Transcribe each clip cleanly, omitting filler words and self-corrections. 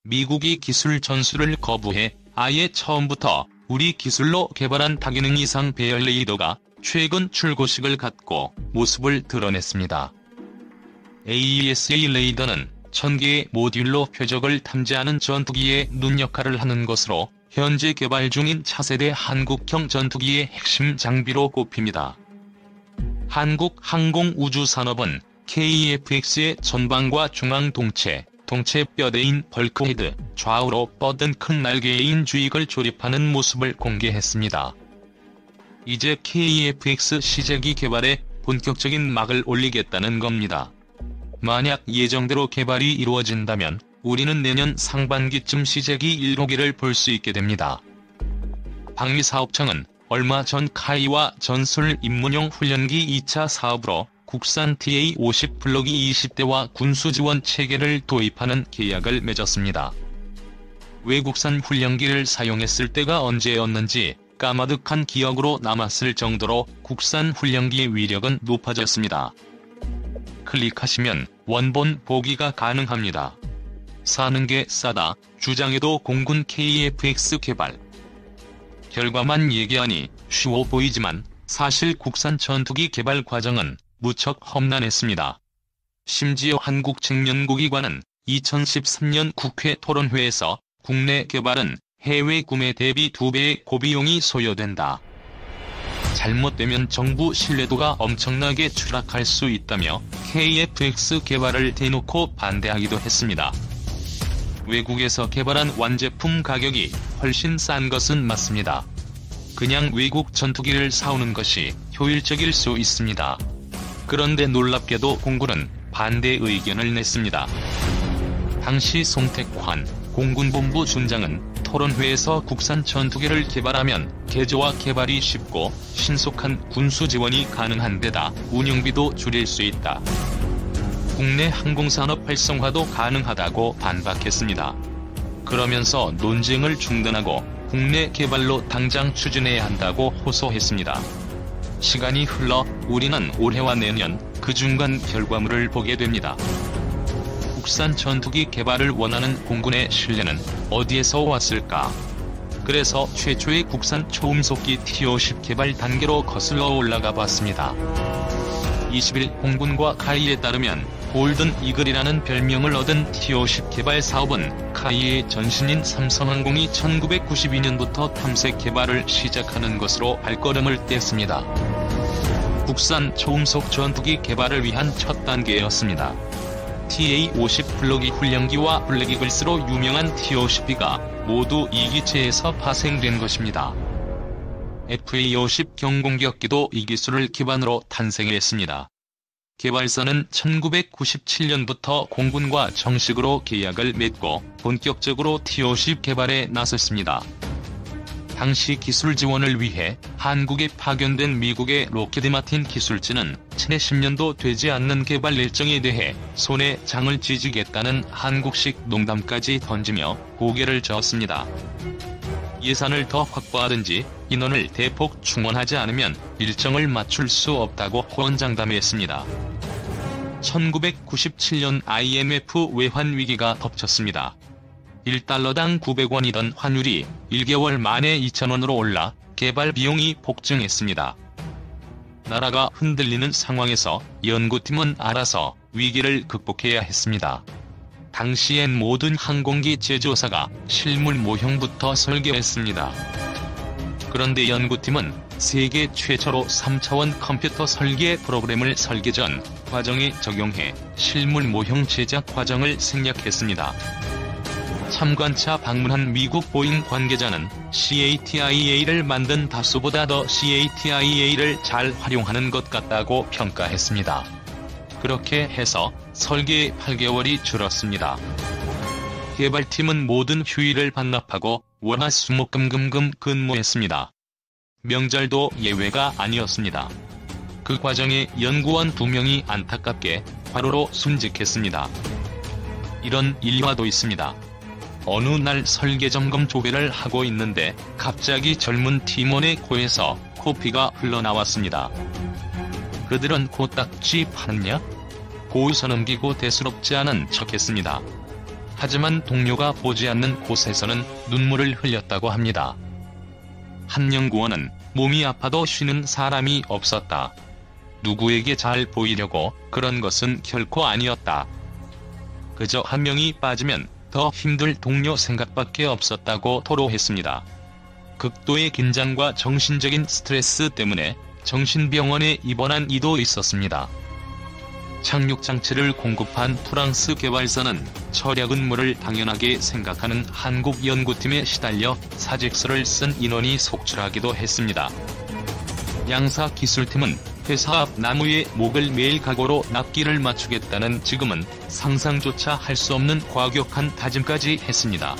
미국이 기술 전수를 거부해 아예 처음부터 우리 기술로 개발한 다기능 이상 배열 레이더가 최근 출고식을 갖고 모습을 드러냈습니다. AESA 레이더는 1000개의 모듈로 표적을 탐지하는 전투기의 눈 역할을 하는 것으로 현재 개발 중인 차세대 한국형 전투기의 핵심 장비로 꼽힙니다. 한국항공우주산업은 KF-X의 전방과 중앙 동체 뼈대인 벌크헤드, 좌우로 뻗은 큰 날개인 주익을 조립하는 모습을 공개했습니다. 이제 KF-X 시제기 개발에 본격적인 막을 올리겠다는 겁니다. 만약 예정대로 개발이 이루어진다면 우리는 내년 상반기쯤 시제기 1호기를 볼 수 있게 됩니다. 방위사업청은 얼마 전 카이와 전술 입문용 훈련기 2차 사업으로 국산 TA-50 블록이 20대와 군수지원 체계를 도입하는 계약을 맺었습니다. 외국산 훈련기를 사용했을 때가 언제였는지 까마득한 기억으로 남았을 정도로 국산 훈련기의 위력은 높아졌습니다. 클릭하시면 원본 보기가 가능합니다. 사는 게 싸다 주장에도 공군 KF-X 개발. 결과만 얘기하니 쉬워 보이지만 사실 국산 전투기 개발 과정은 무척 험난했습니다. 심지어 한국측면고기관은 2013년 국회 토론회에서 국내 개발은 해외 구매 대비 2배의 고비용이 소요된다. 잘못되면 정부 신뢰도가 엄청나게 추락할 수 있다며 KF-X 개발을 대놓고 반대하기도 했습니다. 외국에서 개발한 완제품 가격이 훨씬 싼 것은 맞습니다. 그냥 외국 전투기를 사오는 것이 효율적일 수 있습니다. 그런데 놀랍게도 공군은 반대 의견을 냈습니다. 당시 송택환 공군본부 준장은 토론회에서 국산 전투기를 개발하면 개조와 개발이 쉽고 신속한 군수 지원이 가능한 데다 운영비도 줄일 수 있다. 국내 항공산업 활성화도 가능하다고 반박했습니다. 그러면서 논쟁을 중단하고 국내 개발로 당장 추진해야 한다고 호소했습니다. 시간이 흘러 우리는 올해와 내년 그 중간 결과물을 보게 됩니다. 국산 전투기 개발을 원하는 공군의 신뢰는 어디에서 왔을까? 그래서 최초의 국산 초음속기 T-50 개발 단계로 거슬러 올라가 봤습니다. 20일 공군과 카이에 따르면 골든 이글이라는 별명을 얻은 T-50 개발 사업은 카이의 전신인 삼성항공이 1992년부터 탐색 개발을 시작하는 것으로 발걸음을 뗐습니다. 국산 초음속 전투기 개발을 위한 첫 단계였습니다. TA-50 블록이 훈련기와 블랙이글스로 유명한 T-50B가 모두 이 기체에서 파생된 것입니다. FA-50 경공격기도 이 기술을 기반으로 탄생했습니다. 개발사는 1997년부터 공군과 정식으로 계약을 맺고 본격적으로 T-50 개발에 나섰습니다. 당시 기술 지원을 위해 한국에 파견된 미국의 로키드 마틴 기술진은 최대 10년도 되지 않는 개발 일정에 대해 손에 장을 쥐주겠다는 한국식 농담까지 던지며 고개를 저었습니다. 예산을 더 확보하든지 인원을 대폭 충원하지 않으면 일정을 맞출 수 없다고 호언장담했습니다. 1997년 IMF 외환 위기가 덮쳤습니다. 1달러당 900원이던 환율이 1개월 만에 2,000원으로 올라 개발 비용이 폭증했습니다. 나라가 흔들리는 상황에서 연구팀은 알아서 위기를 극복해야 했습니다. 당시엔 모든 항공기 제조사가 실물 모형부터 설계했습니다. 그런데 연구팀은 세계 최초로 3차원 컴퓨터 설계 프로그램을 설계 전 과정에 적용해 실물 모형 제작 과정을 생략했습니다. 참관차 방문한 미국 보잉 관계자는 CATIA를 만든 다수보다 더 CATIA를 잘 활용하는 것 같다고 평가했습니다. 그렇게 해서 설계에 8개월이 줄었습니다. 개발팀은 모든 휴일을 반납하고 월화수목금금금 근무했습니다. 명절도 예외가 아니었습니다. 그 과정에 연구원 2명이 안타깝게 과로로 순직했습니다. 이런 일화도 있습니다. 어느 날 설계점검 조회를 하고 있는데 갑자기 젊은 팀원의 코에서 코피가 흘러나왔습니다. 그들은 코딱지 파느냐? 고웃어 넘기고 대수롭지 않은 척했습니다. 하지만 동료가 보지 않는 곳에서는 눈물을 흘렸다고 합니다. 한 연구원은 몸이 아파도 쉬는 사람이 없었다. 누구에게 잘 보이려고 그런 것은 결코 아니었다. 그저 한 명이 빠지면 더 힘들 동료 생각밖에 없었다고 토로했습니다. 극도의 긴장과 정신적인 스트레스 때문에 정신병원에 입원한 이도 있었습니다. 착륙장치를 공급한 프랑스 개발사는 철야 근무를 당연하게 생각하는 한국 연구팀에 시달려 사직서를 쓴 인원이 속출하기도 했습니다. 양사 기술팀은 회사 앞 나무에 목을 매일 각오로 납기를 맞추겠다는 지금은 상상조차 할 수 없는 과격한 다짐까지 했습니다.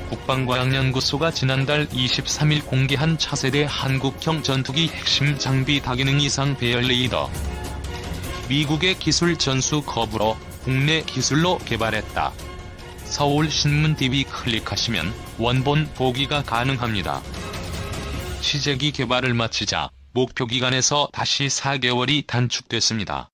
국방과학연구소가 지난달 23일 공개한 차세대 한국형 전투기 핵심 장비 다기능 이상 배열 레이더. 미국의 기술 전수 거부로 국내 기술로 개발했다. 서울신문 TV 클릭하시면 원본 보기가 가능합니다. 시제기 개발을 마치자 목표 기간에서 다시 4개월이 단축됐습니다.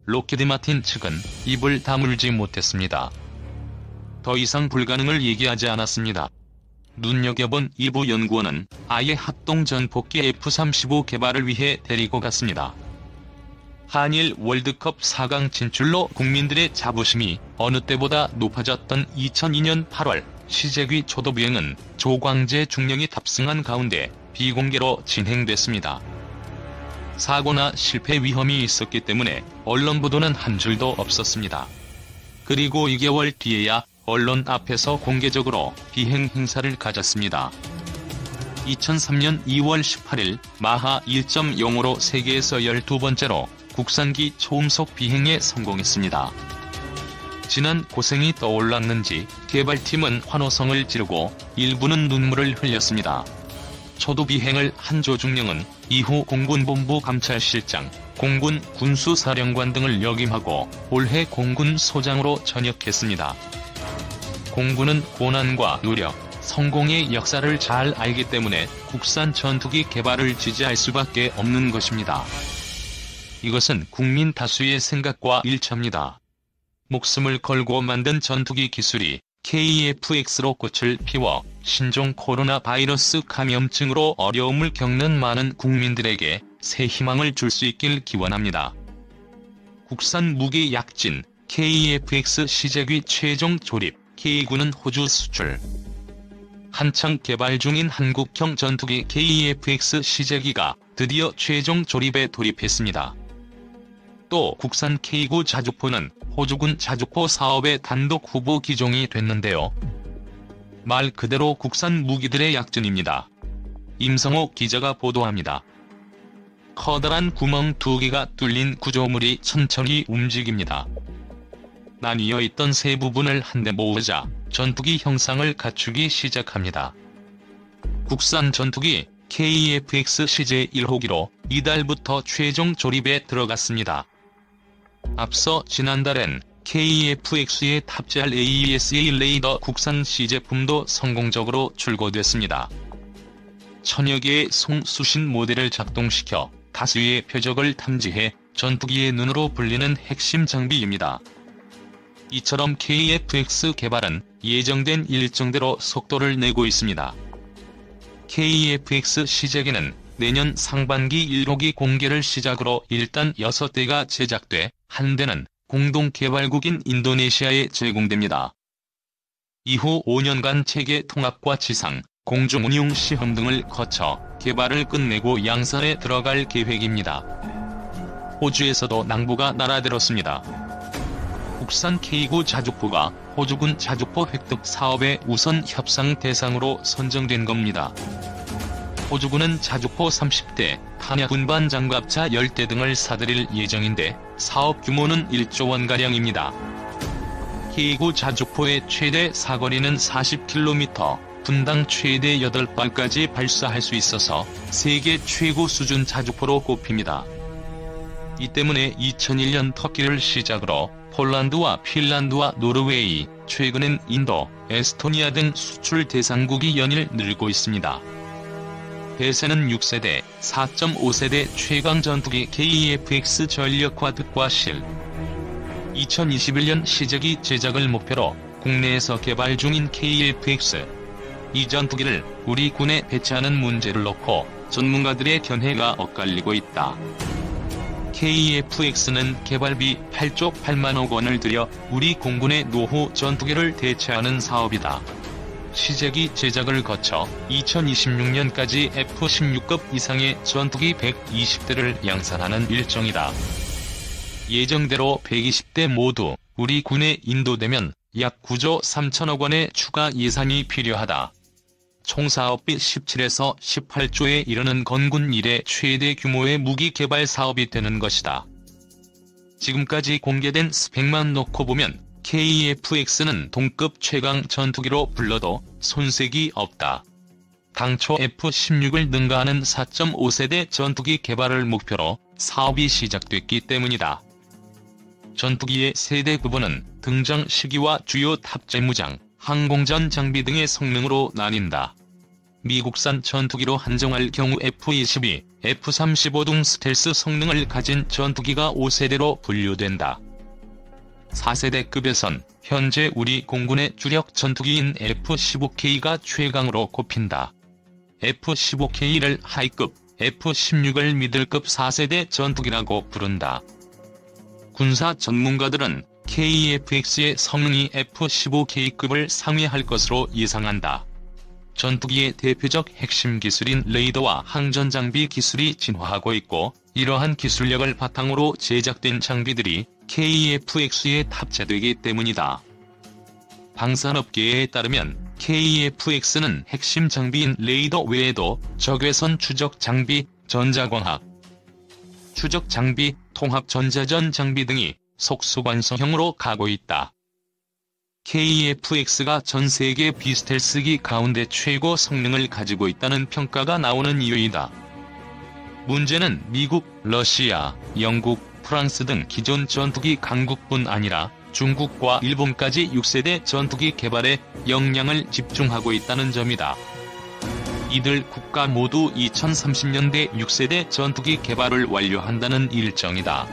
록히드 마틴 측은 입을 다물지 못했습니다. 더 이상 불가능을 얘기하지 않았습니다. 눈여겨본 일부 연구원은 아예 합동 전폭기 F-35 개발을 위해 데리고 갔습니다. 한일 월드컵 4강 진출로 국민들의 자부심이 어느 때보다 높아졌던 2002년 8월 시제기 초도비행은 조광재 중령이 탑승한 가운데 비공개로 진행됐습니다. 사고나 실패 위험이 있었기 때문에 언론 보도는 한 줄도 없었습니다. 그리고 2개월 뒤에야 언론 앞에서 공개적으로 비행 행사를 가졌습니다. 2003년 2월 18일 마하 1.0으로 세계에서 12번째로 국산기 초음속 비행에 성공했습니다. 지난 고생이 떠올랐는지 개발팀은 환호성을 지르고 일부는 눈물을 흘렸습니다. 초도 비행을 한 조중령은 이후 공군본부 감찰실장, 공군 군수사령관 등을 역임하고 올해 공군 소장으로 전역했습니다. 공군은 고난과 노력, 성공의 역사를 잘 알기 때문에 국산 전투기 개발을 지지할 수밖에 없는 것입니다. 이것은 국민 다수의 생각과 일치합니다. 목숨을 걸고 만든 전투기 기술이 KF-X로 꽃을 피워 신종 코로나 바이러스 감염증으로 어려움을 겪는 많은 국민들에게 새 희망을 줄 수 있길 기원합니다. 국산 무기 약진, KF-X 시제기 최종 조립, K군은 호주 수출. 한창 개발 중인 한국형 전투기 KF-X 시제기가 드디어 최종 조립에 돌입했습니다. 또 국산 K9 자주포는 호주군 자주포 사업의 단독 후보 기종이 됐는데요. 말 그대로 국산 무기들의 약진입니다. 임성옥 기자가 보도합니다. 커다란 구멍 2개가 뚫린 구조물이 천천히 움직입니다. 나뉘어 있던 세 부분을 한데 모으자 전투기 형상을 갖추기 시작합니다. 국산 전투기 KF-X 시제 1호기로 이달부터 최종 조립에 들어갔습니다. 앞서 지난달엔 KF-X에 탑재할 AESA 레이더 국산 시제품도 성공적으로 출고됐습니다. 천여 개의 송수신 모델을 작동시켜 다수의 표적을 탐지해 전투기의 눈으로 불리는 핵심 장비입니다. 이처럼 KF-X 개발은 예정된 일정대로 속도를 내고 있습니다. KF-X 시제기는 내년 상반기 1호기 공개를 시작으로 일단 6대가 제작돼 한 대는 공동개발국인 인도네시아에 제공됩니다. 이후 5년간 체계 통합과 지상, 공중운용 시험 등을 거쳐 개발을 끝내고 양산에 들어갈 계획입니다. 호주에서도 낭보가 날아들었습니다. 국산 K9 자주포가 호주군 자주포 획득 사업의 우선 협상 대상으로 선정된 겁니다. 호주군은 자주포 30대, 탄약 운반 장갑차 10대 등을 사들일 예정인데 사업 규모는 1조 원가량입니다. K9 자주포의 최대 사거리는 40km, 분당 최대 8발까지 발사할 수 있어서 세계 최고 수준 자주포로 꼽힙니다. 이 때문에 2001년 터키를 시작으로 폴란드와 핀란드와 노르웨이, 최근엔 인도, 에스토니아 등 수출 대상국이 연일 늘고 있습니다. 대세는 6세대, 4.5세대 최강 전투기 KF-X 전력화 득과 실. 2021년 시제기 제작을 목표로 국내에서 개발 중인 KF-X. 이 전투기를 우리 군에 배치하는 문제를 놓고 전문가들의 견해가 엇갈리고 있다. KF-X는 개발비 8조 8만억 원을 들여 우리 공군의 노후 전투기를 대체하는 사업이다. 시제기 제작을 거쳐 2026년까지 F-16급 이상의 전투기 120대를 양산하는 일정이다. 예정대로 120대 모두 우리 군에 인도되면 약 9조 3천억 원의 추가 예산이 필요하다. 총 사업비 17에서 18조에 이르는 건군 이래 최대 규모의 무기 개발 사업이 되는 것이다. 지금까지 공개된 스펙만 놓고 보면 KF-X는 동급 최강 전투기로 불러도 손색이 없다. 당초 F-16을 능가하는 4.5세대 전투기 개발을 목표로 사업이 시작됐기 때문이다. 전투기의 세대 구분은 등장 시기와 주요 탑재 무장, 항공전 장비 등의 성능으로 나뉜다. 미국산 전투기로 한정할 경우 F-22, F-35 등 스텔스 성능을 가진 전투기가 5세대로 분류된다. 4세대급에선 현재 우리 공군의 주력 전투기인 F-15K가 최강으로 꼽힌다. F-15K를 하이급, F-16을 미들급 4세대 전투기라고 부른다. 군사 전문가들은 KF-X의 성능이 F-15K급을 상회할 것으로 예상한다. 전투기의 대표적 핵심 기술인 레이더와 항전 장비 기술이 진화하고 있고, 이러한 기술력을 바탕으로 제작된 장비들이 KF-X에 탑재되기 때문이다. 방산업계에 따르면 KF-X는 핵심 장비인 레이더 외에도 적외선 추적 장비, 전자광학 추적 장비, 통합 전자전 장비 등이 속수관성형으로 가고 있다. KF-X가 전 세계 비스텔스기 가운데 최고 성능을 가지고 있다는 평가가 나오는 이유이다. 문제는 미국, 러시아, 영국, 프랑스 등 기존 전투기 강국뿐 아니라 중국과 일본까지 6세대 전투기 개발에 역량을 집중하고 있다는 점이다. 이들 국가 모두 2030년대 6세대 전투기 개발을 완료한다는 일정이다.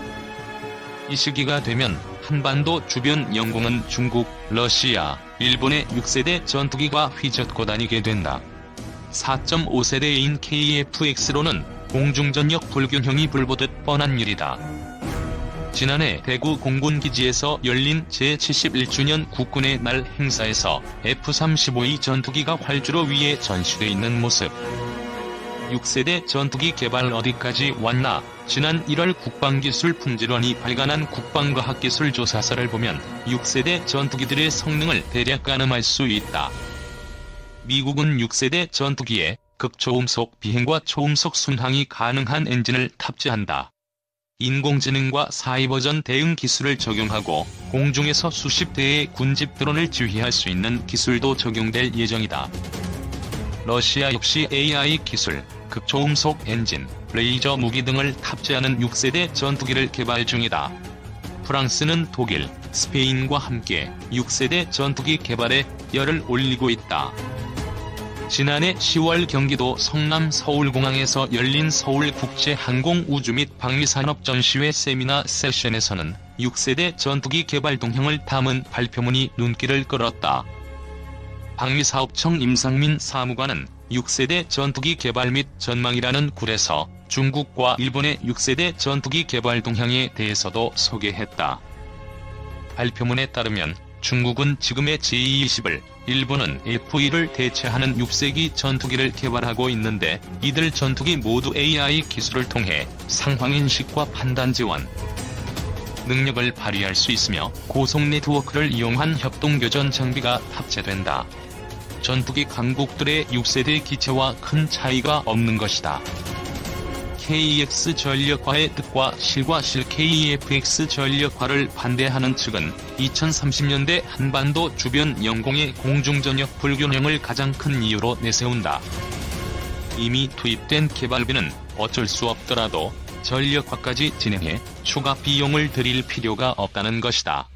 이 시기가 되면 한반도 주변 영공은 중국, 러시아, 일본의 6세대 전투기가 휘젓고 다니게 된다. 4.5세대인 KF-X로는 공중전력 불균형이 불보듯 뻔한 일이다. 지난해 대구 공군기지에서 열린 제71주년 국군의 날 행사에서 F-35E 전투기가 활주로 위에 전시돼 있는 모습. 6세대 전투기 개발 어디까지 왔나? 지난 1월 국방기술품질원이 발간한 국방과학기술조사서를 보면 6세대 전투기들의 성능을 대략 가늠할 수 있다. 미국은 6세대 전투기에 극초음속 비행과 초음속 순항이 가능한 엔진을 탑재한다. 인공지능과 사이버전 대응 기술을 적용하고 공중에서 수십 대의 군집 드론을 지휘할 수 있는 기술도 적용될 예정이다. 러시아 역시 AI 기술, 극초음속 엔진, 레이저 무기 등을 탑재하는 6세대 전투기를 개발 중이다. 프랑스는 독일, 스페인과 함께 6세대 전투기 개발에 열을 올리고 있다. 지난해 10월 경기도 성남 서울공항에서 열린 서울국제항공우주 및 방위산업 전시회 세미나 세션에서는 6세대 전투기 개발 동향을 담은 발표문이 눈길을 끌었다. 방위사업청 임상민 사무관은 6세대 전투기 개발 및 전망이라는 굴에서 중국과 일본의 6세대 전투기 개발 동향에 대해서도 소개했다. 발표문에 따르면 중국은 지금의 J-20을, 일본은 F-1을 대체하는 6세기 전투기를 개발하고 있는데 이들 전투기 모두 AI 기술을 통해 상황인식과 판단 지원 능력을 발휘할 수 있으며 고속 네트워크를 이용한 협동교전 장비가 탑재된다. 전투기 강국들의 6세대 기체와 큰 차이가 없는 것이다. KX 전력화의 뜻과 실과 실 KF-X 전력화를 반대하는 측은 2030년대 한반도 주변 영공의 공중전력 불균형을 가장 큰 이유로 내세운다. 이미 투입된 개발비는 어쩔 수 없더라도 전력화까지 진행해 추가 비용을 들일 필요가 없다는 것이다.